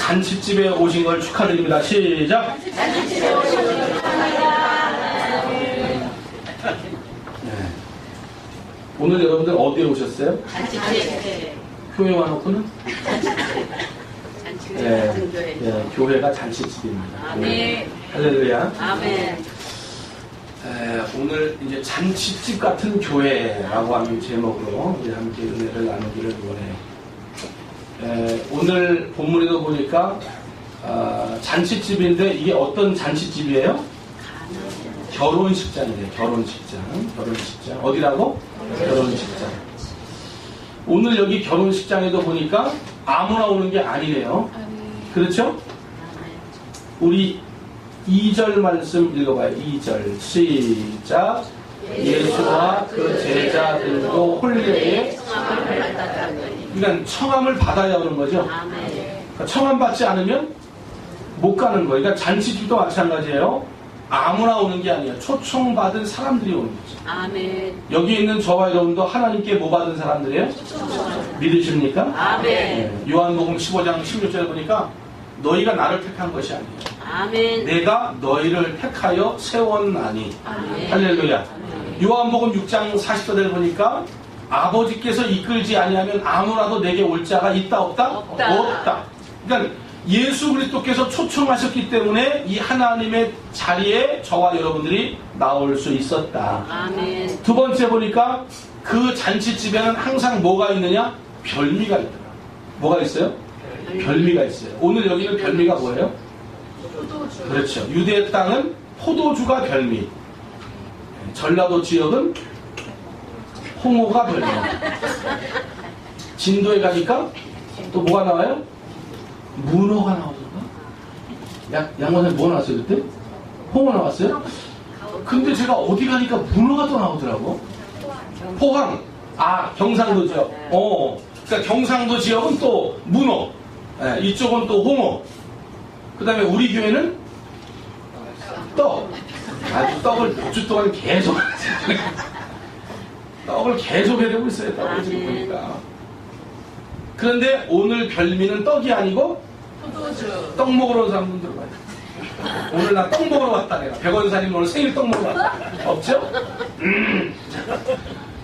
잔치집에 오신 걸 축하드립니다. 시작. 잔치집에 오신 걸 축하드립니다. 네. 오늘 여러분들 어디에 오셨어요? 잔치집에. 교회 와놓고는? 잔치집에 네. 같은 교회. 네, 교회가 잔치집입니다. 아멘. 할렐루야. 아멘. 오늘 이제 잔치집 같은 교회라고 하는 제목으로 우리 함께 은혜를 나누기를 원해요. 오늘 본문에도 보니까 잔치집인데 이게 어떤 잔치집이에요? 결혼식장이래요. 결혼식장. 어디라고? 결혼식장. 오늘 여기 결혼식장에도 보니까 아무나 오는 게 아니네요. 그렇죠? 우리 2절 말씀 읽어봐요. 2절 시작. 예수와 그 제자들도 홀례에 그러니까 청함을 받아야 오는 거죠. 그러니까 청함 받지 않으면 못 가는 거예요. 그러니까 잔치집도 마찬가지예요. 아무나 오는 게 아니에요. 초청받은 사람들이 오는 거죠. 아멘. 여기 있는 저와 여러분도 하나님께 뭐 받은 사람들이에요? 믿으십니까? 아멘. 네. 요한복음 15장 16절에 보니까 너희가 나를 택한 것이 아니에요. 아멘. 내가 너희를 택하여 세웠나니. 아멘. 할렐루야. 아멘. 요한복음 6장 40절에 보니까 아버지께서 이끌지 아니하면 아무라도 내게 올 자가 있다 없다? 없다. 그러니까 예수 그리스도께서 초청하셨기 때문에 이 하나님의 자리에 저와 여러분들이 나올 수 있었다. 아멘. 두 번째 보니까 그 잔치집에는 항상 뭐가 있느냐? 별미가 있더라. 뭐가 있어요? 별미가 있어요. 오늘 여기는 별미가 뭐예요? 포도주. 그렇죠. 유대 땅은 포도주가 별미. 전라도 지역은 홍어가 별미. 진도에 가니까 또 뭐가 나와요? 문어가 나오던가? 양반사님 뭐 나왔어요 그때? 홍어 나왔어요? 근데 제가 어디 가니까 문어가 또 나오더라고. 포항. 경상도 지역. 그러니까 경상도 지역은 또 문어. 이쪽은 또 홍어. 그 다음에 우리 교회는 떡. 아주 떡을 몇 주 동안 계속 떡을 계속 해대고 있어요. 떡을 지금 보니까. 그런데 오늘 별미는 떡이 아니고 포도주. 떡 먹으러 온 사람들 들어봐요. 오늘 나 떡 먹으러 왔다 내가. 백원사님 오늘 생일 떡 먹으러 왔다. 없죠?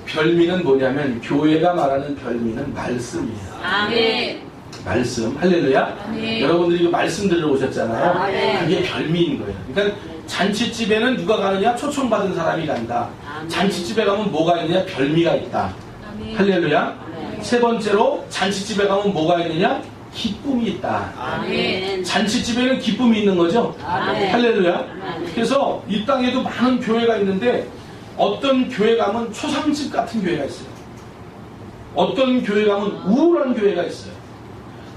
별미는 뭐냐면 교회가 말하는 별미는 말씀이에요. 아멘. 말씀. 할렐루야. 아멘. 여러분들이 이거 말씀 들으러 오셨잖아요. 아멘. 그게 별미인 거예요. 그러니까 잔치집에는 누가 가느냐? 초청받은 사람이 간다. 아멘. 잔치집에 가면 뭐가 있느냐? 별미가 있다. 아멘. 할렐루야. 아멘. 세 번째로 잔치집에 가면 뭐가 있느냐? 기쁨이 있다. 아멘. 잔치집에는 기쁨이 있는 거죠. 아멘. 할렐루야. 아멘. 그래서 이 땅에도 많은 교회가 있는데 어떤 교회 가면 초상집 같은 교회가 있어요. 어떤 교회 가면 우울한 교회가 있어요.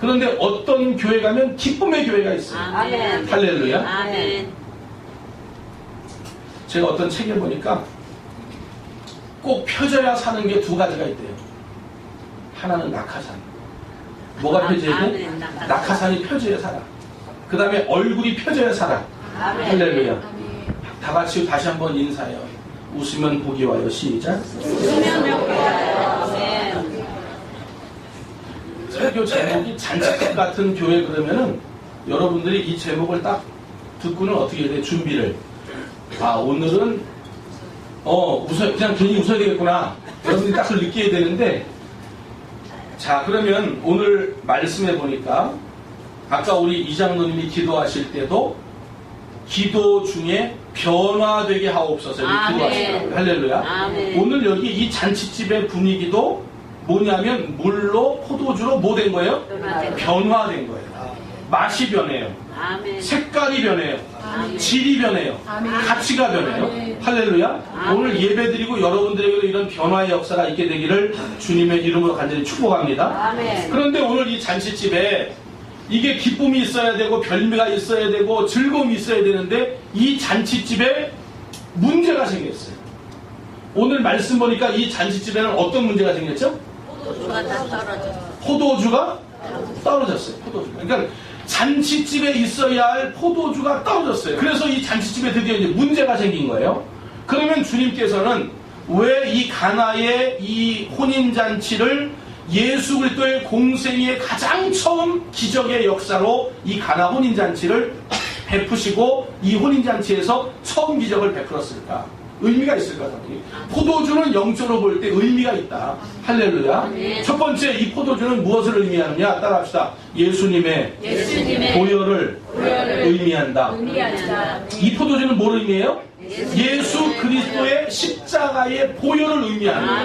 그런데 어떤 교회 가면 기쁨의 교회가 있어요. 아멘. 할렐루야. 아멘. 제가 어떤 책에 보니까 꼭 펴져야 사는 게 두 가지가 있대요. 하나는 낙하산. 뭐가 펴져야 돼? 아멘. 낙하산이 펴져야 살아. 그 다음에 얼굴이 펴져야 살아. 아멘. 할렐루야. 아멘. 다 같이 다시 한번 인사해요. 웃으면 복이 와요. 시작. 웃으면 복이 와요. 아멘. 설교 제목이 잔치집 같은 교회 그러면은 여러분들이 이 제목을 딱 듣고는 어떻게 해야 돼? 준비를. 오늘은 그냥 괜히 웃어야 되겠구나. 여러분들이 딱 그걸 느껴야 되는데, 자, 그러면 오늘 말씀해 보니까 아까 우리 이장로님이 기도하실 때도 기도 중에 변화되게 하옵소서 이렇게 기도하시더라고요. 할렐루야. 아멘. 오늘 여기 이 잔치집의 분위기도 뭐냐면 물로 포도주로 뭐 된 거예요? 변화된 거예요. 맛이 변해요. 아멘. 색깔이 변해요. 아멘. 질이 변해요. 아멘. 가치가 변해요. 아멘. 할렐루야. 아멘. 오늘 예배드리고 여러분들에게도 이런 변화의 역사가 있게 되기를 주님의 이름으로 간절히 축복합니다. 아멘. 그런데 오늘 이 잔치집에 이게 기쁨이 있어야 되고 별미가 있어야 되고 즐거움이 있어야 되는데 이 잔치집에 문제가 생겼어요. 오늘 말씀 보니까 이 잔치집에는 어떤 문제가 생겼죠? 포도주가 다 떨어져. 포도주가 떨어졌어요. 포도주가. 그러니까 잔치집에 있어야 할 포도주가 떨어졌어요. 그래서 이 잔치집에 드디어 이제 문제가 생긴 거예요. 그러면 주님께서는 왜 이 가나의 이 혼인잔치를 예수 그리스도의 공생의 가장 처음 기적의 역사로 이 가나 혼인잔치를 베푸시고 이 혼인잔치에서 처음 기적을 베풀었을까? 의미가 있을까? 포도주는 영적으로 볼 때 의미가 있다. 할렐루야. 첫 번째, 이 포도주는 무엇을 의미하느냐? 따라합시다. 예수님의 보혈을 의미한다. 이 포도주는 뭘 의미해요? 예수 그리스도의 십자가의 보혈을 의미한다.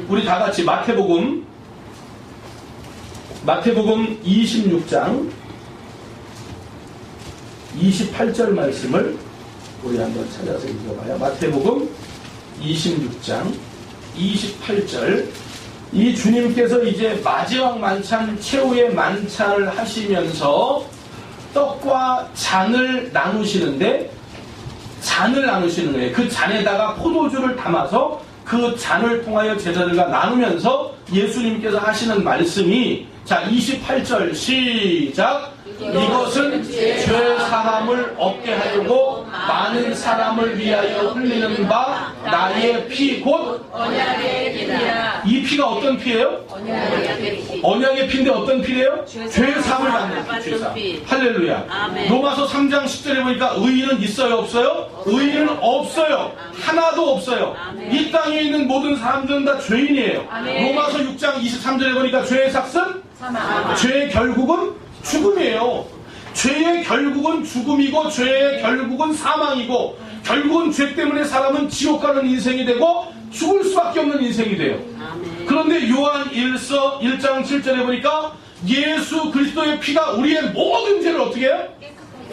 우리 다 같이 마태복음 26장 28절 말씀을 우리 한번 찾아서 읽어봐요. 마태복음 26장 28절. 이 주님께서 이제 마지막 만찬, 최후의 만찬을 하시면서 떡과 잔을 나누시는데, 잔을 나누시는 거예요. 그 잔에다가 포도주를 담아서 그 잔을 통하여 제자들과 나누면서 예수님께서 하시는 말씀이, 자, 28절 시작. 이것은 죄 사함을 얻게 하려고 많은 사람을 위하여 흘리는 바 나의 피 곧 언약의 피라. 이 피가 어떤 피예요? 언약의 피인데 어떤 피래요? 죄 사함을 받는 피. 죄 사함. 할렐루야. 아멘. 로마서 3장 10절에 보니까 의인은 있어요, 없어요? 의인은 없어요. 하나도 없어요. 아멘. 이 땅에 있는 모든 사람들은 다 죄인이에요. 아멘. 로마서 6장 23절에 보니까 죄의 삭은 죄의 결국은 죽음이에요. 죄의 결국은 죽음이고 죄의 결국은 사망이고 결국은 죄 때문에 사람은 지옥 가는 인생이 되고 죽을 수밖에 없는 인생이 돼요. 그런데 요한 1장 7절에 보니까 예수 그리스도의 피가 우리의 모든 죄를 어떻게 해요?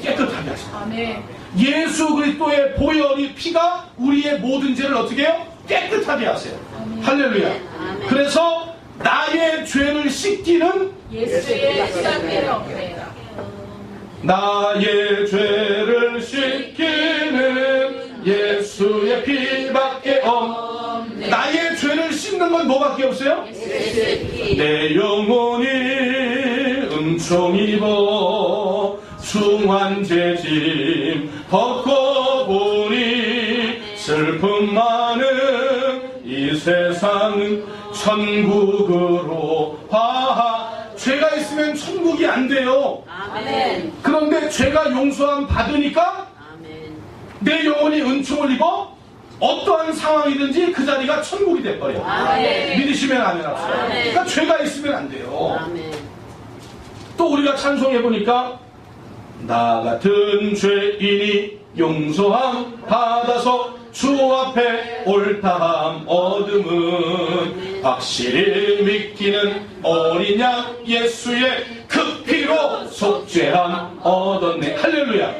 깨끗하게 하십니다. 예수 그리스도의 보혈이 피가 우리의 모든 죄를 어떻게 해요? 깨끗하게 하세요. 할렐루야. 그래서 나의 죄를 씻기는 예수의 피밖에 없네요. 나의 죄를 씻기는 예수의 피밖에 없네. 나의 죄를 씻는 건 뭐밖에 없어요? 내 영혼이 은총 입어 중한 죄짐 벗고 보니 슬픔 많은 이 세상 천국으로 죄가 있으면 천국이 안 돼요. 아멘. 그런데 죄가 용서함 받으니까 아멘. 내 영혼이 은총을 입어 어떠한 상황이든지 그 자리가 천국이 돼버려요. 아멘. 믿으시면 아멘 합시다. 아멘. 그러니까 죄가 있으면 안 돼요. 아멘. 또 우리가 찬송해보니까 나 같은 죄인이 용서함 받아서 주 앞에 옳다함 얻음은 확실히 믿기는 어린 양 예수의 그 피로 속죄함 얻었네. 할렐루야.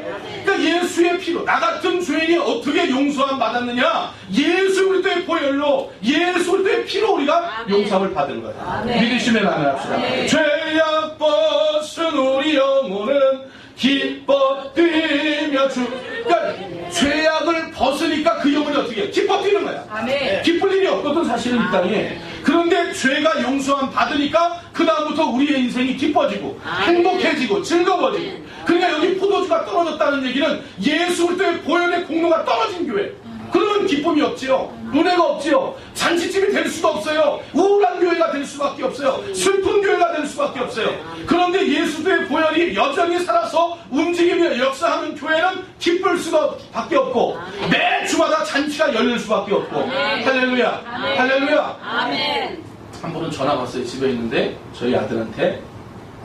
그러니까 예수의 피로 나 같은 죄인이 어떻게 용서함 받았느냐? 예수 그리스도의 보혈로 예수 그리스도의 피로 우리가 용서함을 받은 거예요. 믿으시면 아멘 합시다. 죄악 벗은 우리 영혼은 기뻐 뛰며 그러니까 죄악을 벗으니까 그 영혼이 어떻게 해요? 기뻐 뛰는 거야. 아멘. 기쁠 일이 없거든 사실은 이 땅에. 그런데 죄가 용서함 받으니까 그 다음부터 우리의 인생이 기뻐지고 행복해지고 즐거워지고. 그러니까 여기 포도주가 떨어졌다는 얘기는 예수 그리스도의 보혈의 공로가 떨어진 교회. 그러면 기쁨이 없지요. 은혜가 없지요. 잔치집이 될 수가 없어요. 우울한 교회가 될 수밖에 없어요. 슬픈 교회가 될 수밖에 없어요. 그런데 예수의 보혈이 여전히 살아서 움직이며 역사하는 교회는 기쁠 수밖에 없고 매 주마다 잔치가 열릴 수밖에 없고. 할렐루야. 할렐루야. 아멘. 한 분은 전화 왔어요. 집에 있는데 저희 아들한테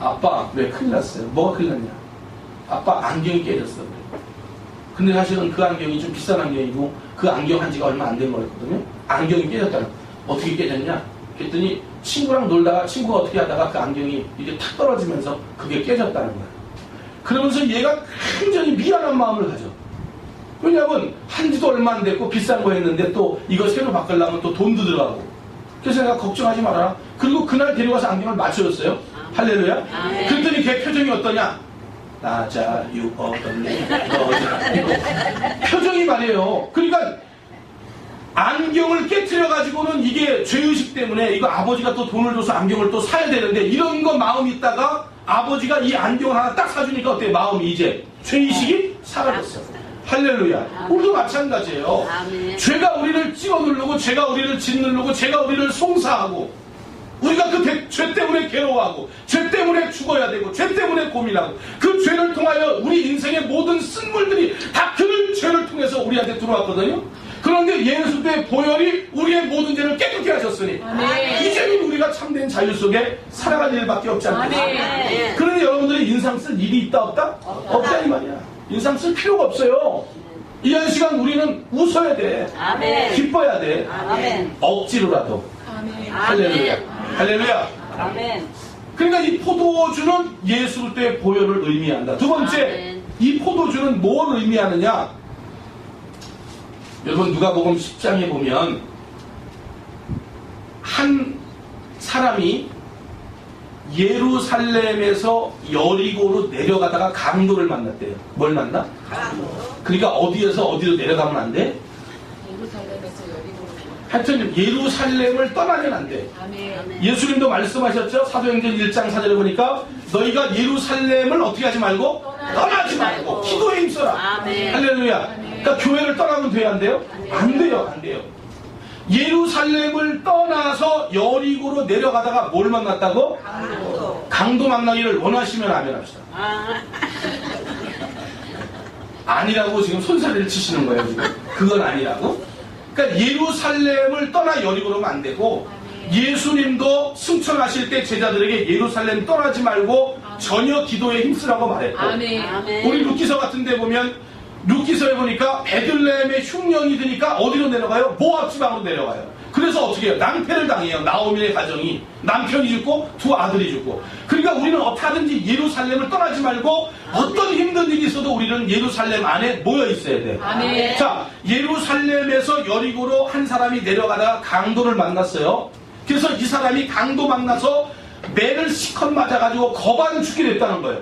아빠 왜 큰일 났어요? 뭐가 큰일 났냐? 아빠 안경이 깨졌어. 근데 사실은 그 안경이 좀 비싼 안경이고 그 안경 한 지가 얼마 안 된 거였거든요. 안경이 깨졌다는. 어떻게 깨졌냐? 그랬더니 친구랑 놀다가 친구가 어떻게 하다가 그 안경이 이게 탁 떨어지면서 그게 깨졌다는 거야. 그러면서 얘가 굉장히 미안한 마음을 가져. 왜냐하면 한 지도 얼마 안 됐고 비싼 거 했는데 또 이거 새로 바꾸려면 또 돈도 들어가고. 그래서 내가 걱정하지 말아라. 그리고 그날 데려가서 안경을 맞춰줬어요. 할렐루야. 그랬더니 걔 표정이 어떠냐? 나 자유 얻었네. 표정이 말이에요. 그러니까 안경을 깨트려가지고는 이게 죄의식 때문에 이거 아버지가 또 돈을 줘서 안경을 또 사야 되는데 이런 거 마음이 있다가 아버지가 이 안경을 하나 딱 사주니까 어때? 마음이 이제 죄의식이 사라졌어. 할렐루야. 우리도 마찬가지예요. 죄가 우리를 찍어 누르고 죄가 우리를 짓누르고 죄가 우리를 송사하고 우리가 그 죄 때문에 괴로워하고 죄 때문에 죽어야 되고 죄 때문에 고민하고 그 죄를 통하여 우리 인생의 모든 쓴물들이 다 그 죄를 통해서 우리한테 들어왔거든요. 그런데 예수의 보혈이 우리의 모든 죄를 깨끗게 하셨으니 아멘. 이제는 우리가 참된 자유 속에 살아갈 일밖에 없지 않겠습니까? 아멘. 그런데 여러분들이 인상 쓸 일이 있다 없다? 없다 이 말이야. 인상 쓸 필요가 없어요. 이 한 시간 우리는 웃어야 돼. 아멘. 기뻐야 돼. 아멘. 억지로라도. 아멘. 할렐루야. 할렐루야. 아멘. 그러니까 이 포도주는 예수 그리스도의 보혈을 의미한다. 두 번째, 아멘. 이 포도주는 뭘 의미하느냐? 여러분 누가복음 10장에 보면 한 사람이 예루살렘에서 여리고로 내려가다가 강도를 만났대요. 뭘 만나? 그러니까 어디에서 어디로 내려가면 안 돼? 예루살렘에서 여리고로. 하여튼 예루살렘을 떠나면 안 돼. 아멘. 예수님도 말씀하셨죠? 사도행전 1장 4절에 보니까 너희가 예루살렘을 어떻게 하지 말고? 떠나지 말고 기도에 힘써라. 아멘. 할렐루야. 그러니까 교회를 떠나면 돼요? 안 돼요? 안 돼요. 안 돼요. 예루살렘을 떠나서 여리고로 내려가다가 뭘 만났다고? 강도 만나기를 원하시면 아멘 합시다. 아니라고 지금 손사래를 치시는 거예요, 지금. 그건 아니라고. 그러니까 예루살렘을 떠나 여리고로 안 되고 예수님도 승천하실 때 제자들에게 예루살렘 떠나지 말고 전혀 기도에 힘쓰라고 말했고 아멘. 아멘. 우리 룻기서 같은 데 보면 룻기서에 보니까 베들레헴의 흉년이 드니까 어디로 내려가요? 모압 지방으로 내려가요. 그래서 어떻게 해요? 낭패를 당해요. 나오미의 가정이. 남편이 죽고 두 아들이 죽고. 그러니까 우리는 어떻게든지 예루살렘을 떠나지 말고 어떤 힘든 일이 있어도 우리는 예루살렘 안에 모여 있어야 돼요. 아멘. 자, 예루살렘에서 여리고로 한 사람이 내려가다가 강도를 만났어요. 그래서 이 사람이 강도 만나서 매를 시컷 맞아가지고 거반 죽게 됐다는 거예요.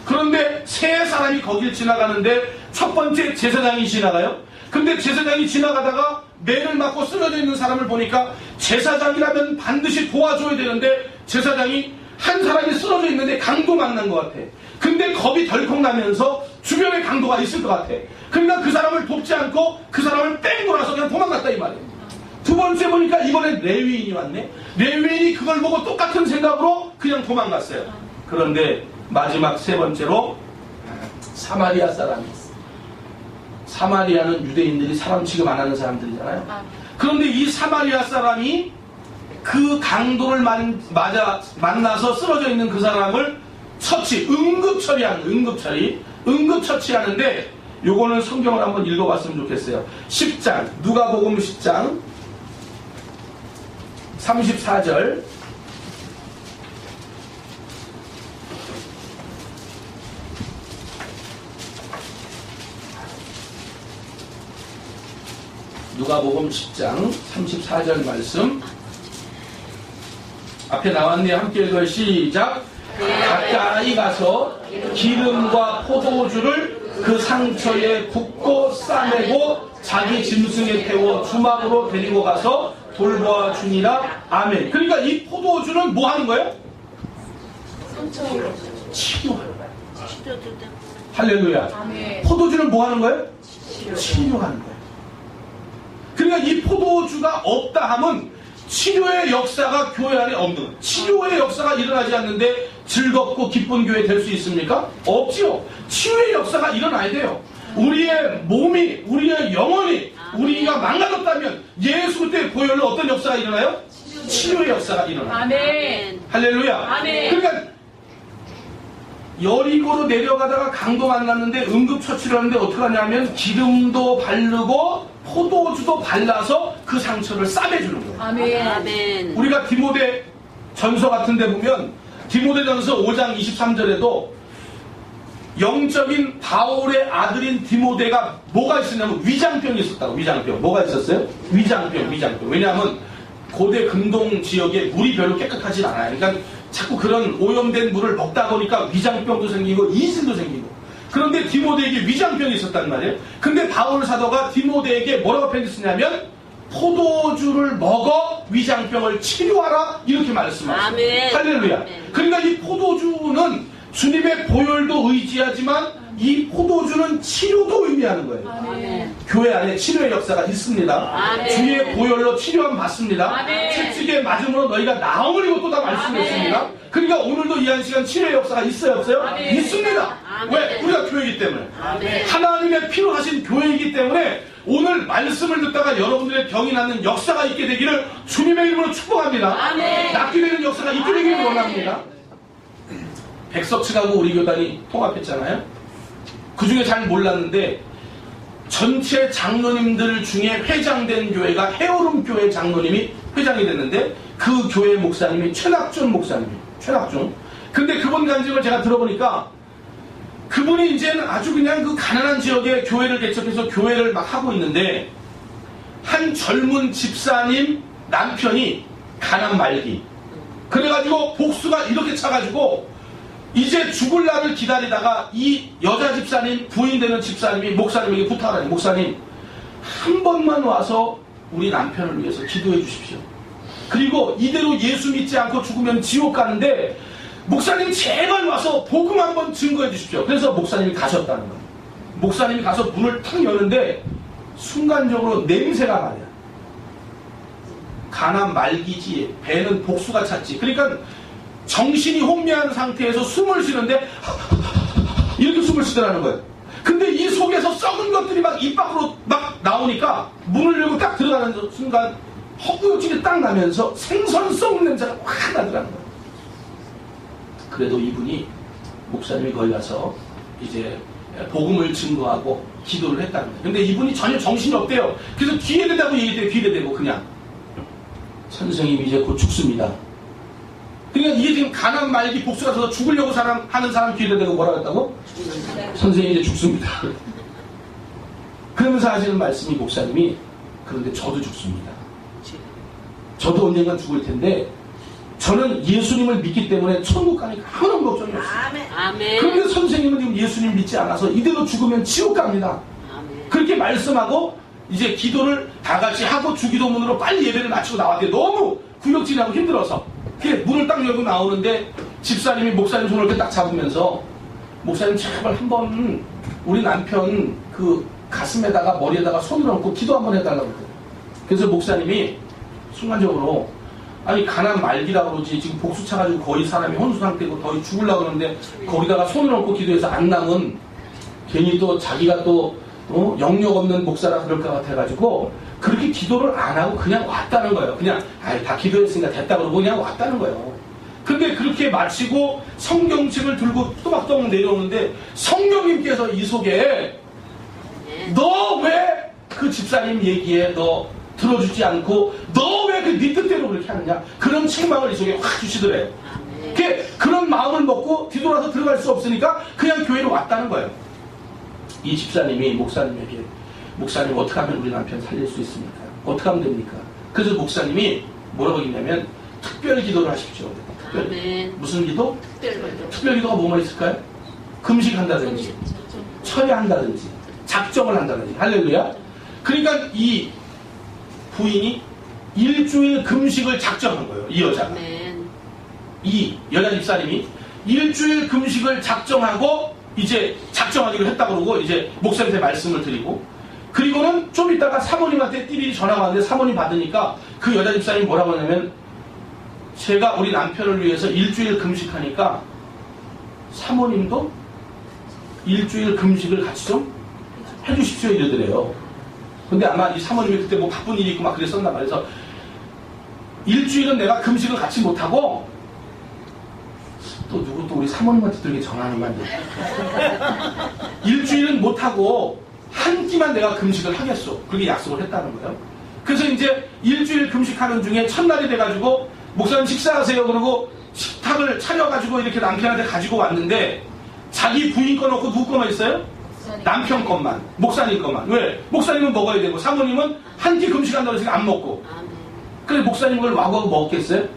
그런데 세 사람이 거길 지나가는데 첫 번째 제사장이 지나가요. 근데 제사장이 지나가다가 매를 맞고 쓰러져 있는 사람을 보니까 제사장이라면 반드시 도와줘야 되는데 제사장이 한 사람이 쓰러져 있는데 강도 만난 것 같아. 근데 겁이 덜컥 나면서 주변에 강도가 있을 것 같아. 그러니까 그 사람을 돕지 않고 그 사람을 뺑 돌아서 그냥 도망갔다 이 말이에요. 두 번째 보니까 이번엔 레위인이 왔네. 레위인이 그걸 보고 똑같은 생각으로 그냥 도망갔어요. 그런데 마지막 세 번째로 사마리아 사람이 있어. 사마리아는 유대인들이 사람 취급 안 하는 사람들이잖아요. 그런데 이 사마리아 사람이 그 강도를 만나서 쓰러져 있는 그 사람을 응급처치하는데 요거는 성경을 한번 읽어봤으면 좋겠어요. 10장 누가복음 10장 34절 누가복음 10장 34절 말씀 앞에 나왔네요. 함께 읽어요. 시작. 가까이 가서 기름과 포도주를 그 상처에 붓고 싸매고 자기 짐승에 태워 주막으로 데리고 가서 돌보아 주니라. 아멘. 그러니까 이 포도주는 뭐 하는 거예요? 치료하는 거예요. 할렐루야. 아멘. 포도주는 뭐 하는 거예요? 치료하는 거예요. 그러니까 이 포도주가 없다 하면 치료의 역사가 교회 안에 없는, 치료의 역사가 일어나지 않는데 즐겁고 기쁜 교회 될 수 있습니까? 없지요. 치유의 역사가 일어나야 돼요. 우리의 몸이, 우리의 영혼이 우리가 망가졌다면 예수 그리스도의 보혈로 어떤 역사가 일어나요? 치유의 역사가 일어나요. 아멘. 할렐루야. 아멘. 그러니까 여리고로 내려가다가 강도 만났는데 응급처치를 하는데 어떻게 하냐면 기름도 바르고 포도주도 발라서 그 상처를 싸매주는 거예요. 아멘. 아멘. 우리가 디모데 전서 같은 데 보면 디모데 전서 5장 23절에도 영적인 바울의 아들인 디모데가 뭐가 있었냐면 위장병이 있었다고. 위장병. 뭐가 있었어요? 위장병. 왜냐하면 고대 근동 지역에 물이 별로 깨끗하지 않아요. 그러니까 자꾸 그런 오염된 물을 먹다 보니까 위장병도 생기고 이슬도 생기고. 그런데 디모데에게 위장병이 있었단 말이에요. 근데 바울 사도가 디모데에게 뭐라고 편지쓰냐면 포도주를 먹어 위장병을 치료하라 이렇게 말씀하셨어요. 아멘. 할렐루야. 아멘. 그러니까 이 포도주는 주님의 보혈도 의지하지만 이 포도주는 치료도 의미하는 거예요. 아멘. 교회 안에 치료의 역사가 있습니다. 아멘. 주의 보혈로 치료함 받습니다. 아멘. 채찍에 맞음으로 너희가 나음을 이것도 다 말씀했습니다. 그러니까 오늘도 이 한 시간 치료의 역사가 있어요, 없어요? 아멘. 있습니다. 아멘. 왜? 우리가 교회이기 때문에. 아멘. 하나님의 피로 하신 교회이기 때문에 오늘 말씀을 듣다가 여러분들의 병이 낫는 역사가 있게 되기를 주님의 이름으로 축복합니다. 아멘. 낫게 되는 역사가 있게 되기를 원합니다. 백석측하고 우리 교단이 통합했잖아요. 그 중에 잘 몰랐는데 전체 장로님들 중에 회장된 교회가 해오름 교회 장로님이 회장이 됐는데 그 교회 목사님이 최낙준 목사님이에요. 최낙준. 근데 그분 간증을 제가 들어보니까 그분이 이제는 아주 그냥 그 가난한 지역에 교회를 개척해서 교회를 막 하고 있는데 한 젊은 집사님 남편이 가난 말기. 그래가지고 복수가 이렇게 차가지고 이제 죽을 날을 기다리다가 이 여자 집사님, 부인 되는 집사님이 목사님에게 부탁을 해요. 목사님, 한 번만 와서 우리 남편을 위해서 기도해 주십시오. 그리고 이대로 예수 믿지 않고 죽으면 지옥 가는데 목사님 제발 와서 복음 한번 증거해 주십시오. 그래서 목사님이 가셨다는 거예요. 목사님이 가서 문을 탁 여는데 순간적으로 냄새가 나요. 가난 말기지, 배는 복수가 찼지. 그러니까 정신이 혼미한 상태에서 숨을 쉬는데 이렇게 숨을 쉬더라는 거예요. 근데 이 속에서 썩은 것들이 막 입 밖으로 막 나오니까 문을 열고 딱 들어가는 순간 허구역질이 딱 나면서 생선 썩는 냄새가 확 나더라는 거예요. 그래도 이분이 목사님이 거기 가서 이제 복음을 증거하고 기도를 했다는 거예요. 근데 이분이 전혀 정신이 없대요. 그래서 뒤에 대다고 얘기해요. 뒤에 대고 그냥 선생님이 이제 곧 죽습니다. 그러니까 이게 지금 가난 말기 복수가 서서 죽으려고 하는 사람 뒤에 대고 뭐라고 했다고? 선생님이 이제 죽습니다. 그러면서 하시는 말씀이 목사님이 그런데 저도 죽습니다. 저도 언젠간 죽을 텐데 저는 예수님을 믿기 때문에 천국 가니까 아무런 걱정이 없어요. 아멘. 그런데 선생님은 지금 예수님 믿지 않아서 이대로 죽으면 지옥 갑니다. 아멘. 그렇게 말씀하고 이제 기도를 다 같이 하고 주기도문으로 빨리 예배를 마치고 나왔대요. 너무 구역질하고 힘들어서. 문을 딱 열고 나오는데 집사님이 목사님 손을 이렇게 딱 잡으면서 목사님 제발 한번 우리 남편 그 가슴에다가 머리에다가 손을 얹고 기도 한번 해달라고 그래요. 그래서 목사님이 순간적으로 아니 가난 말기라고 그러지 지금 복수 차가지고 거의 사람이 혼수 상태고 거의 죽으려고 그러는데 거기다가 손을 얹고 기도해서 안 남은 괜히 또 자기가 또 영역 없는 목사라 그럴 것 같아가지고 그렇게 기도를 안 하고 그냥 왔다는 거예요. 그냥 다 기도했으니까 됐다 그러고 그냥 왔다는 거예요. 근데 그렇게 마치고 성경책을 들고 또박또박 내려오는데 성령님께서 이 속에 너 왜 그 집사님 얘기에 너 들어주지 않고 너 왜 그 네 뜻대로 그렇게 하느냐 그런 책망을 이 속에 확 주시더래요. 그런 마음을 먹고 뒤돌아서 들어갈 수 없으니까 그냥 교회로 왔다는 거예요. 이 집사님이 목사님에게 목사님 어떻게 하면 우리 남편 살릴 수 있습니까? 어떻게 하면 됩니까? 그래서 목사님이 뭐라고 했냐면 특별 기도를 하십시오. 특별. 아멘. 무슨 기도? 특별기도. 특별 기도가 뭐뭐 있을까요? 금식한다든지 철회한다든지 작정을 한다든지 할렐루야. 그러니까 이 부인이 일주일 금식을 작정한 거예요. 이 여자가. 아멘. 이 여자 집사님이 일주일 금식을 작정하고 이제 작정하기로 했다고 그러고 이제 목사님한테 말씀을 드리고 그리고는 좀 있다가 사모님한테 띠리리 전화가 왔는데 사모님 받으니까 그 여자 집사님이 뭐라고 하냐면 제가 우리 남편을 위해서 일주일 금식하니까 사모님도 일주일 금식을 같이 좀 해주십시오 이러더래요. 근데 아마 이 사모님이 그때 뭐 바쁜 일이 있고 막 그랬었나 봐요. 그래서 일주일은 내가 금식을 같이 못하고 또 누구 또 우리 사모님한테 또 이렇게 전화하는 말이야. 일주일은 못하고 한 끼만 내가 금식을 하겠소. 그렇게 약속을 했다는 거예요. 그래서 이제 일주일 금식하는 중에 첫날이 돼가지고 목사님 식사하세요 그러고 식탁을 차려가지고 이렇게 남편한테 가지고 왔는데 자기 부인 거 넣고 누구 거만 있어요? 남편 것만, 목사님 것만. 왜? 목사님은 먹어야 되고 사모님은 한 끼 금식한다고 해서 안 먹고. 그래 목사님 그걸 와고 먹겠어요?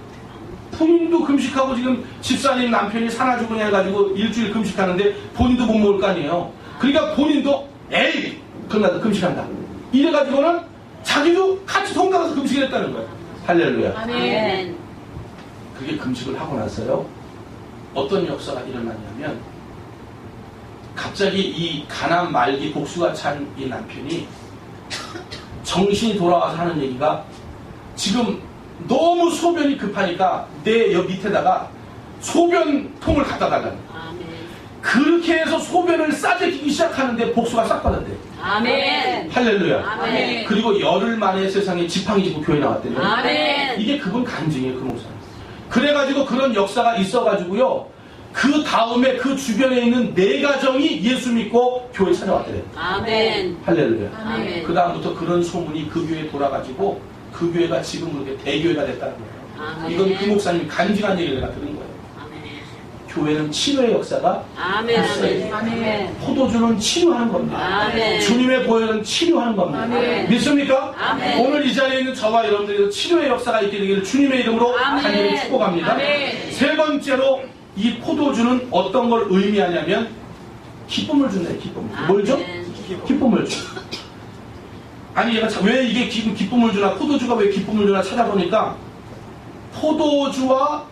본인도 금식하고 지금 집사님 남편이 사나주군이 해가지고 일주일 금식하는데 본인도 못 먹을 거 아니에요. 그러니까 본인도 에이 그럼 나도 금식한다 이래가지고는 자기도 같이 통달아서 금식을 했다는 거예요. 할렐루야. 아멘. 그게 금식을 하고 나서요 어떤 역사가 일어나냐면 갑자기 갑자기 이 가난 말기 복수가 찬 이 남편이 정신이 돌아와서 하는 얘기가 지금 너무 소변이 급하니까 내 옆 밑에다가 소변통을 갖다 달라는 거야. 아멘. 그렇게 해서 소변을 싸제끼기 시작하는데 복수가 싹 받았대. 아멘. 할렐루야. 아멘. 그리고 열흘 만에 세상에 지팡이 짚고 교회 나왔대요. 아멘. 이게 그분 간증이에요, 그 목사님. 그래가지고 그런 역사가 있어가지고요. 그 다음에 그 주변에 있는 4가정이 예수 믿고 교회 찾아왔대요. 아멘. 할렐루야. 아멘. 그 다음부터 그런 소문이 그 교회에 돌아가지고 그 교회가 지금 그렇게 대교회가 됐다는 거예요. 아멘. 이건 그 목사님이 간증한 얘기를 내가 들은 거예요. 아멘. 교회는 치료의 역사가 아멘. 있어요. 아멘. 포도주는 치료하는 겁니다. 아멘. 주님의 보혈은 치료하는 겁니다. 아멘. 믿습니까? 아멘. 오늘 이 자리에 있는 저와 여러분들이 치료의 역사가 있게 되기를 주님의 이름으로 아멘. 간절히 축복합니다. 아멘. 세 번째로 이 포도주는 어떤 걸 의미하냐면 기쁨을 준다. 기쁨. 뭘 줘? 기쁨을 줘. 아니 얘가 왜 이게 기쁨을 주나, 포도주가 왜 기쁨을 주나 찾아보니까 포도주와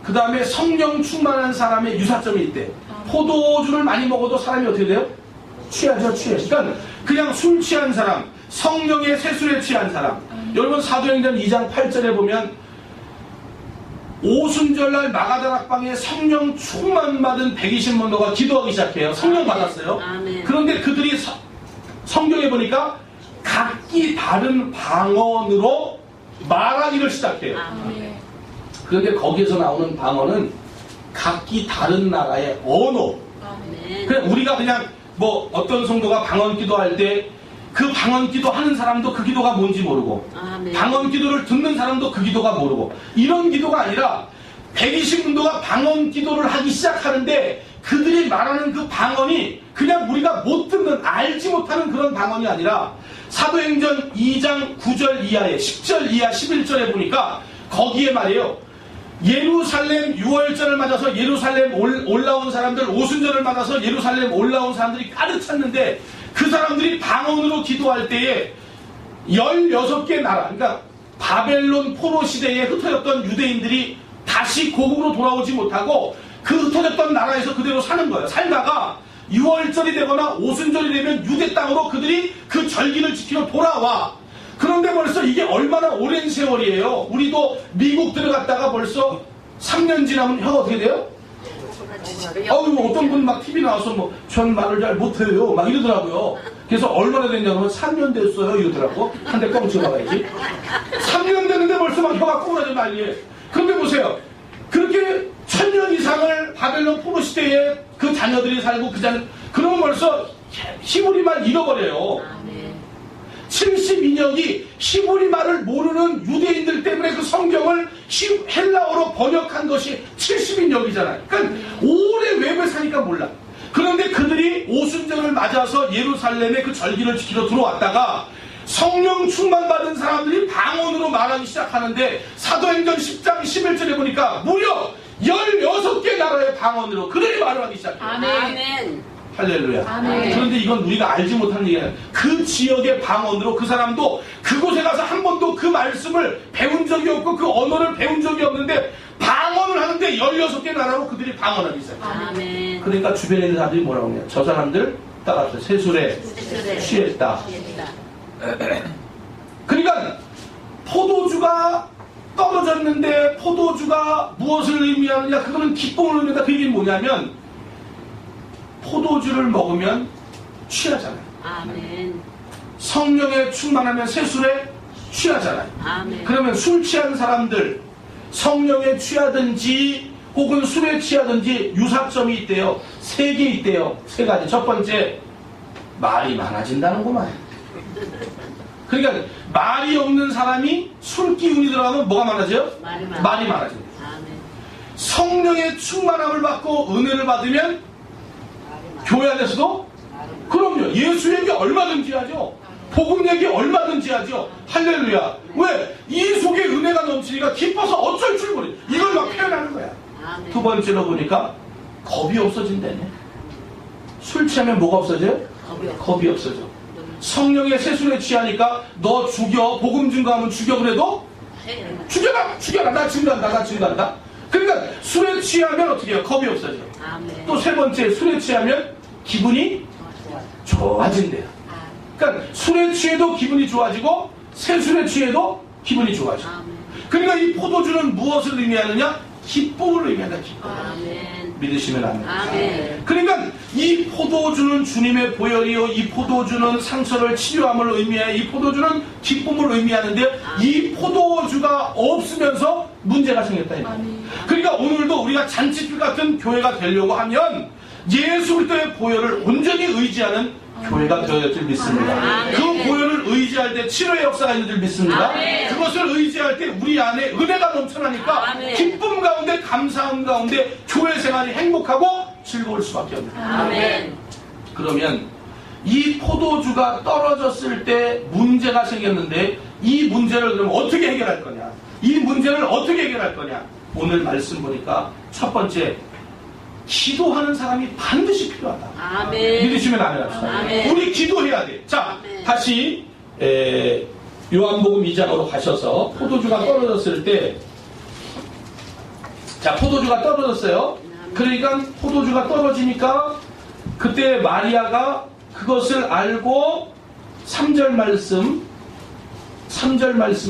그 다음에 성령 충만한 사람의 유사점이 있대. 포도주를 많이 먹어도 사람이 어떻게 돼요? 취하죠, 취해. 그러니까 그냥 술 취한 사람, 성령의 세술에 취한 사람. 여러분 사도행전 2장 8절에 보면 오순절날 마가다락방에 성령 충만 받은 120문도가 기도하기 시작해요. 성령 받았어요. 아멘. 그런데 그들이 성경에 보니까 각기 다른 방언으로 말하기를 시작해요. 아멘. 그런데 거기에서 나오는 방언은 각기 다른 나라의 언어. 아멘. 그냥 우리가 그냥 뭐 어떤 성도가 방언 기도할 때 그 방언 기도 하는 사람도 그 기도가 뭔지 모르고 아멘. 방언 기도를 듣는 사람도 그 기도가 모르고 이런 기도가 아니라 120문도가 방언 기도를 하기 시작하는데 그들이 말하는 그 방언이 그냥 우리가 못 듣는 알지 못하는 그런 방언이 아니라 사도행전 2장 9절 이하에 10절 이하 11절에 보니까 거기에 말이에요. 예루살렘 6월절을 맞아서 예루살렘 올라온 사람들, 오순절을 맞아서 예루살렘 올라온 사람들이 가득 찼는데 그 사람들이 방언으로 기도할 때에 16개 나라, 그러니까 바벨론 포로 시대에 흩어졌던 유대인들이 다시 고국으로 돌아오지 못하고 그 흩어졌던 나라에서 그대로 사는 거예요. 살다가 6월절이 되거나 오순절이 되면 유대 땅으로 그들이 그 절기를 지키러 돌아와. 그런데 벌써 이게 얼마나 오랜 세월이에요. 우리도 미국 들어갔다가 벌써 3년 지나면 혀가 어떻게 돼요? 어떤 분 막 TV 나와서 뭐 전 말을 잘 못해요 막 이러더라고요. 그래서 얼마나 됐냐면 3년 됐어요 이러더라고. 한 대 껌 쳐박아야지. 3년 됐는데 벌써 막 혀가 꼬부라져 난리에. 그런데 보세요. 그렇게 1000년 이상을 바벨론 포로 시대에 그 자녀들이 살고 그러면 벌써 히브리 말 잃어버려요. 아멘. 72년이 히브리 말을 모르는 유대인들 때문에 그 성경을 헬라어로 번역한 것이 70인역이잖아요. 그러니까 오래 외부에 사니까 몰라. 그런데 그들이 오순절을 맞아서 예루살렘에 그 절기를 지키러 들어왔다가 성령 충만받은 사람들이 방언으로 말하기 시작하는데 사도행전 10장 11절에 보니까 무려 16개 나라의 방언으로 그들이 말하기 시작해요. 아멘. 할렐루야. 아멘. 그런데 이건 우리가 알지 못하는 얘기는 그 지역의 방언으로 그 사람도 그곳에 가서 한 번도 그 말씀을 배운 적이 없고 그 언어를 배운 적이 없는데 방언을 하는데 16개 나라로 그들이 방언하기 시작해요. 아멘. 그러니까 주변에 있는 사람들이 뭐라고 하냐. 저 사람들 따라서 세술에 취했다. 그러니까 포도주가 떨어졌는데 포도주가 무엇을 의미하느냐. 그거는 기쁨을 의미한다. 그 얘기는 뭐냐면 포도주를 먹으면 취하잖아요. 아멘. 성령에 충만하면 세술에 취하잖아요. 아멘. 그러면 술 취한 사람들 성령에 취하든지 혹은 술에 취하든지 유사점이 있대요. 3개 있대요. 3가지. 첫 번째, 말이 많아진다는구만. 그러니까 말이 없는 사람이 술 기운이 들어가면 뭐가 많아져요? 말이 많아집니다. 아멘. 성령의 충만함을 받고 은혜를 받으면 교회 안에서도 그럼요. 예수 얘기 얼마든지 하죠. 복음 얘기 얼마든지 하죠. 할렐루야. 왜? 이 속에 은혜가 넘치니까 기뻐서 어쩔 줄 모르. 이걸 막 표현하는 거야. 아멘. 두 번째로 보니까 겁이 없어진다네. 술 취하면 뭐가 없어져요? 겁이 없어져. 성령의 세술에 취하니까 너 죽여. 복음 증거하면 죽여 그래도 죽여라. 나 증거한다. 그러니까 술에 취하면 어떻게 해요? 겁이 없어져요. 아멘. 또 세 번째, 술에 취하면 기분이 좋아진대요. 그러니까 술에 취해도 기분이 좋아지고 새술에 취해도 기분이 좋아져. 아멘. 그러니까 이 포도주는 무엇을 의미하느냐? 기쁨을 의미한다. 기쁨. 아멘. 믿으시면 안 돼요. 아멘. 그러니까 이 포도주는 주님의 보혈이요, 이 포도주는 상처를 치료함을 의미해, 이 포도주는 기쁨을 의미하는데 이 포도주가 없으면서 문제가 생겼다. 그러니까 오늘도 우리가 잔치길 같은 교회가 되려고 하면 예수 그리스도의 보혈을 온전히 의지하는 교회가 되어야 될 줄 믿습니다. 아멘. 그 보혈을 의지할 때 치료의 역사가 있는 줄 믿습니다. 아멘. 그것을 의지할 때 우리 안에 은혜가 넘쳐나니까 아멘. 기쁨 가운데, 감사함 가운데 교회 생활이 행복하고 즐거울 수밖에 없는 거예요. 아멘. 그러면 이 포도주가 떨어졌을 때 문제가 생겼는데 이 문제를 그럼 어떻게 해결할 거냐? 이 문제를 어떻게 해결할 거냐? 오늘 말씀 보니까 첫 번째, 기도하는 사람이 반드시 필요하다. 아멘. 믿으시면 아멘 합시다. 아멘. 우리 기도해야 돼. 자, 아멘. 다시 요한복음 2장으로 가셔서 포도주가 떨어졌을 때, 자, 포도주가 떨어졌어요. 그러니까 포도주가 떨어지니까 그때 마리아가 그것을 알고 3절 말씀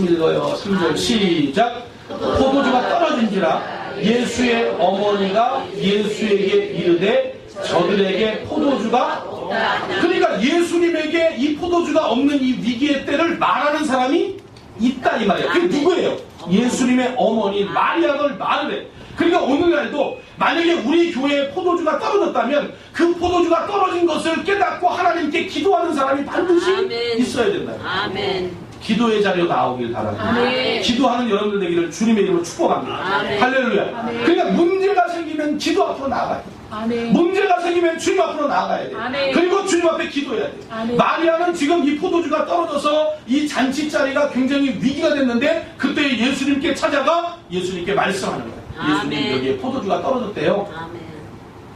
읽어요. 3절 시작. 포도주가 떨어진지라 예수의 어머니가 예수에게 이르되 저들에게 포도주가 없다. 그러니까 예수님에게 이 포도주가 없는 이 위기의 때를 말하는 사람이 있다 이 말이에요. 그게 누구예요? 예수님의 어머니 마리아가 말을 해. 그러니까 오늘날도 만약에 우리 교회에 포도주가 떨어졌다면 그 포도주가 떨어진 것을 깨닫고 하나님께 기도하는 사람이 반드시 아멘. 있어야 된다. 아멘. 기도의 자리로 나오길 바랍니다. 아멘. 기도하는 여러분들 되기를 주님의 이름으로 축복합니다. 아멘. 할렐루야. 아멘. 그러니까 문제가 생기면 기도 앞으로 나가야 돼. 아멘. 문제가 생기면 주님 앞으로 나가야 돼. 아멘. 그리고 주님 앞에 기도해야 돼. 아멘. 마리아는 지금 이 포도주가 떨어져서 이 잔치 자리가 굉장히 위기가 됐는데 그때 예수님께 찾아가 예수님께 말씀하는 거예요. 예수님 아멘. 여기에 포도주가 떨어졌대요. 아멘.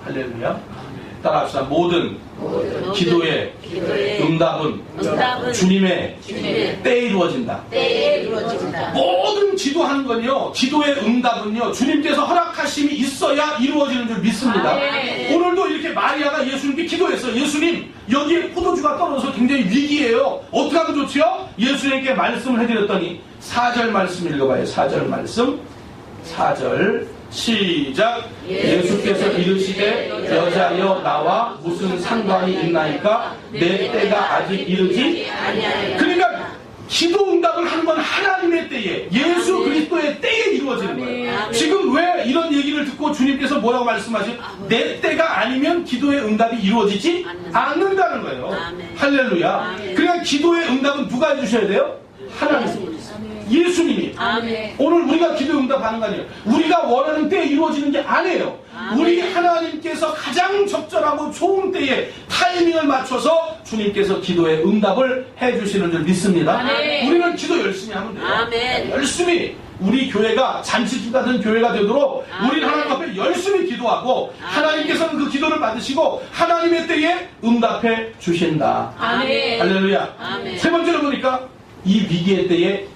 할렐루야. 따라합시다. 모든 기도의 응답은 주님의 때에 이루어진다. 때에 이루어진다. 모든 기도하는 건요, 기도의 응답은요, 주님께서 허락하심이 있어야 이루어지는 줄 믿습니다. 아멘. 오늘도 이렇게 마리아가 예수님께 기도했어요. 예수님, 여기에 포도주가 떨어져서 굉장히 위기예요. 어떻게 하면 좋지요? 예수님께 말씀을 해드렸더니 4절 말씀 읽어봐요. 4절 말씀. 4절 시작. 예수께서 이르시되 여자여 나와 무슨 상관이 있나이까 내 때가 아직 이르지 아니하리라. 그러니까 기도 응답을 하는 건 하나님의 때에 예수 그리스도의 때에 이루어지는 거예요. 아멘. 지금 왜 이런 얘기를 듣고 주님께서 뭐라고 말씀하신 내 때가 아니면 기도의 응답이 이루어지지 않는다는 거예요. 아멘. 할렐루야. 아멘. 그러니까 기도의 응답은 누가 해주셔야 돼요? 하나님. 예수님이. 아멘. 오늘 우리가 기도 응답하는 거 아니에요. 우리가 원하는 때에 이루어지는 게 아니에요. 아멘. 우리 하나님께서 가장 적절하고 좋은 때에 타이밍을 맞춰서 주님께서 기도의 응답을 해주시는 줄 믿습니다. 아멘. 우리는 기도 열심히 하면 돼요. 아멘. 열심히 우리 교회가 잔치집 같은 교회가 되도록 아멘. 우리는 하나님 앞에 열심히 기도하고 아멘. 하나님께서는 그 기도를 받으시고 하나님의 때에 응답해 주신다. 아멘. 할렐루야. 아멘. 세 번째로 보니까 이 위기의 때에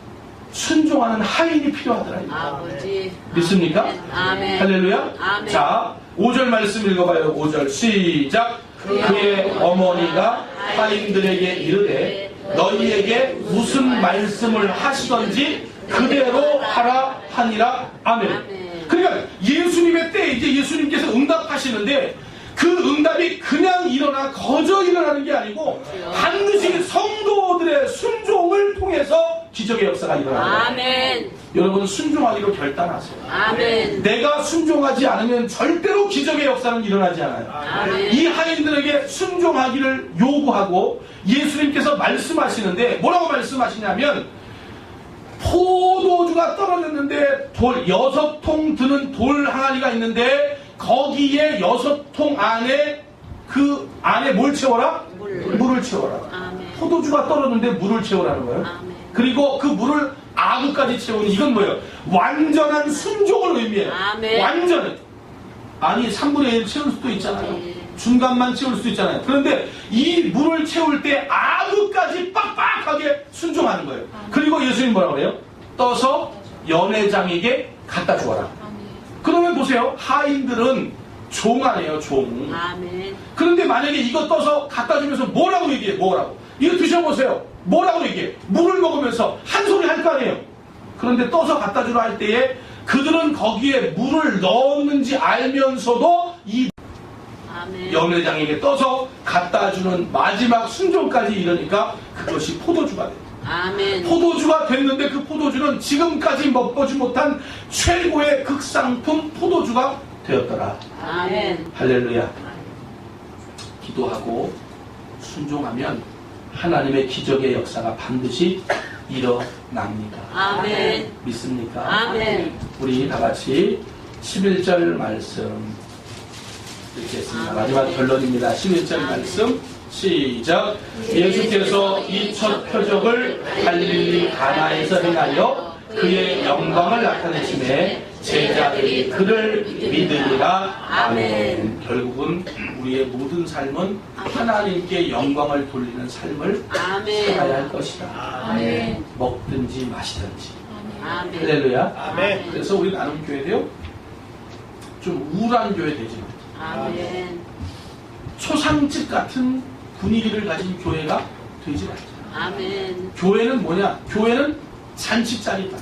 순종하는 하인이 필요하더라. 아버지. 믿습니까? 아멘. 할렐루야. 아멘. 자, 5절 말씀 읽어봐요. 5절 시작. 그의 어머니가 하인들에게 이르되 너희에게 무슨 말씀을 하시던지 그대로 하라 하니라. 아멘. 아멘. 그러니까 예수님의 때에 이제 예수님께서 응답하시는데 그 응답이 그냥 일어나 거저 일어나는 게 아니고 반드시 성도들의 순종을 통해서 기적의 역사가 일어납니다. 아멘. 여러분 순종하기로 결단하세요. 아멘. 내가 순종하지 않으면 절대로 기적의 역사는 일어나지 않아요. 아멘. 이 하인들에게 순종하기를 요구하고 예수님께서 말씀하시는데 뭐라고 말씀하시냐면 포도주가 떨어졌는데 돌 6통 드는 돌 항아리가 있는데 거기에 6통 안에 그 안에 뭘 채워라? 물을 채워라. 아멘. 포도주가 떨어졌는데 물을 채우라는 거예요. 아멘. 그리고 그 물을 아구까지 채우는 이건 뭐예요? 완전한 순종을 의미해요. 아멘. 완전한. 아니 3분의 1 채울 수도 있잖아요. 네. 중간만 채울 수도 있잖아요. 그런데 이 물을 채울 때 아구까지 빡빡하게 순종하는 거예요. 그리고 예수님 뭐라고 그래요? 떠서 연회장에게 갖다 주어라. 그러면 보세요. 하인들은 종 아니에요, 종. 아멘. 그런데 만약에 이거 떠서 갖다 주면서 뭐라고 얘기해? 뭐라고? 이거 드셔보세요. 뭐라고 얘기해? 물을 먹으면서 한 소리 할 거 아니에요. 그런데 떠서 갖다 주라 할 때에 그들은 거기에 물을 넣었는지 알면서도 이 아멘. 연회장에게 떠서 갖다 주는 마지막 순종까지 이르니까 그것이 포도주가 됐다. 아멘. 포도주가 됐는데 그 포도주는 지금까지 맛보지 못한 최고의 극상품 포도주가 되었더라. 아멘. 할렐루야. 기도하고 순종하면 하나님의 기적의 역사가 반드시 일어납니다. 아멘. 믿습니까? 아멘. 우리 다 같이 11절 말씀 읽겠습니다. 마지막 결론입니다. 11절 말씀 시작. 예수께서 이 첫 표적을 갈릴리 가나에서 행하여 그의 영광을 나타내심에 제자들이 그를 믿으리라. 아멘. 결국은 우리의 모든 삶은 하나님께 영광을 돌리는 삶을 아멘. 살아야 할 것이다. 아멘. 먹든지 마시든지. 아멘. 할렐루야. 아멘. 그래서 우리 나눔교회도요, 좀 우울한 교회 되지 마. 아멘. 초상집 같은 분위기를 가진 교회가 되지 말자. 아멘. 교회는 뭐냐? 교회는 잔치자리다.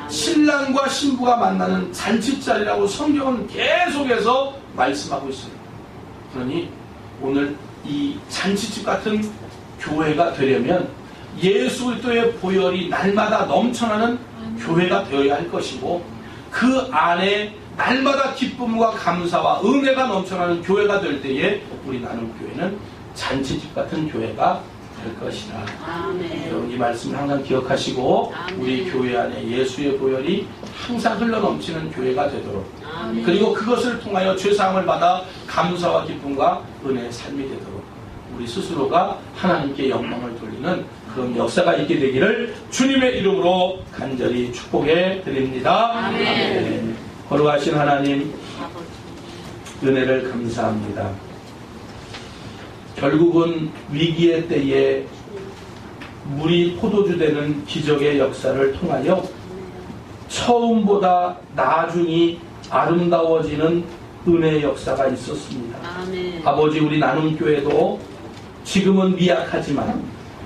신랑과 신부가 만나는 잔치자리라고 성경은 계속해서 말씀하고 있어요. 그러니 오늘 이 잔치집 같은 교회가 되려면 예수 그리스도의 보혈이 날마다 넘쳐나는 교회가 되어야 할 것이고, 그 안에 날마다 기쁨과 감사와 은혜가 넘쳐나는 교회가 될 때에 우리 나눔교회는 잔치집 같은 교회가 될 것이다. 아멘. 여러분 이 말씀을 항상 기억하시고 아멘. 우리 교회 안에 예수의 보혈이 항상 흘러넘치는 교회가 되도록, 아멘. 그리고 그것을 통하여 죄사함을 받아 감사와 기쁨과 은혜의 삶이 되도록 우리 스스로가 하나님께 영광을 돌리는 그런 역사가 있게 되기를 주님의 이름으로 간절히 축복해 드립니다. 아멘. 거룩하신 하나님, 은혜를 감사합니다. 결국은 위기의 때에 물이 포도주 되는 기적의 역사를 통하여 처음보다 나중이 아름다워지는 은혜의 역사가 있었습니다. 아멘. 아버지, 우리 나눔교회도 지금은 미약하지만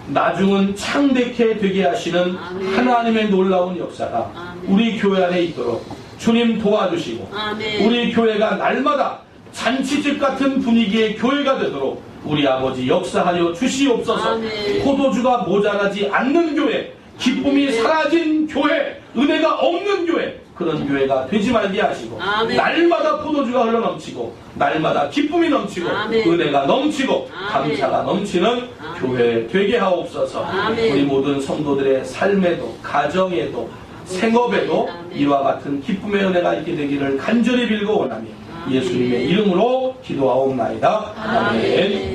나중은 창대케 되게 하시는 아멘. 하나님의 놀라운 역사가 아멘. 우리 교회 안에 있도록 주님 도와주시고, 아멘. 우리 교회가 날마다 잔치집 같은 분위기의 교회가 되도록 우리 아버지 역사하여 주시옵소서. 아멘. 포도주가 모자라지 않는 교회, 기쁨이 아멘. 사라진 교회, 은혜가 없는 교회, 그런 교회가 되지 말게 하시고, 아멘. 날마다 포도주가 흘러넘치고 날마다 기쁨이 넘치고 아멘. 은혜가 넘치고 아멘. 감사가 넘치는 아멘. 교회 되게 하옵소서. 아멘. 우리 모든 성도들의 삶에도 가정에도 생업에도 아멘. 이와 같은 기쁨의 은혜가 있게 되기를 간절히 빌고 원하며 아멘. 예수님의 이름으로 기도하옵나이다. 아멘.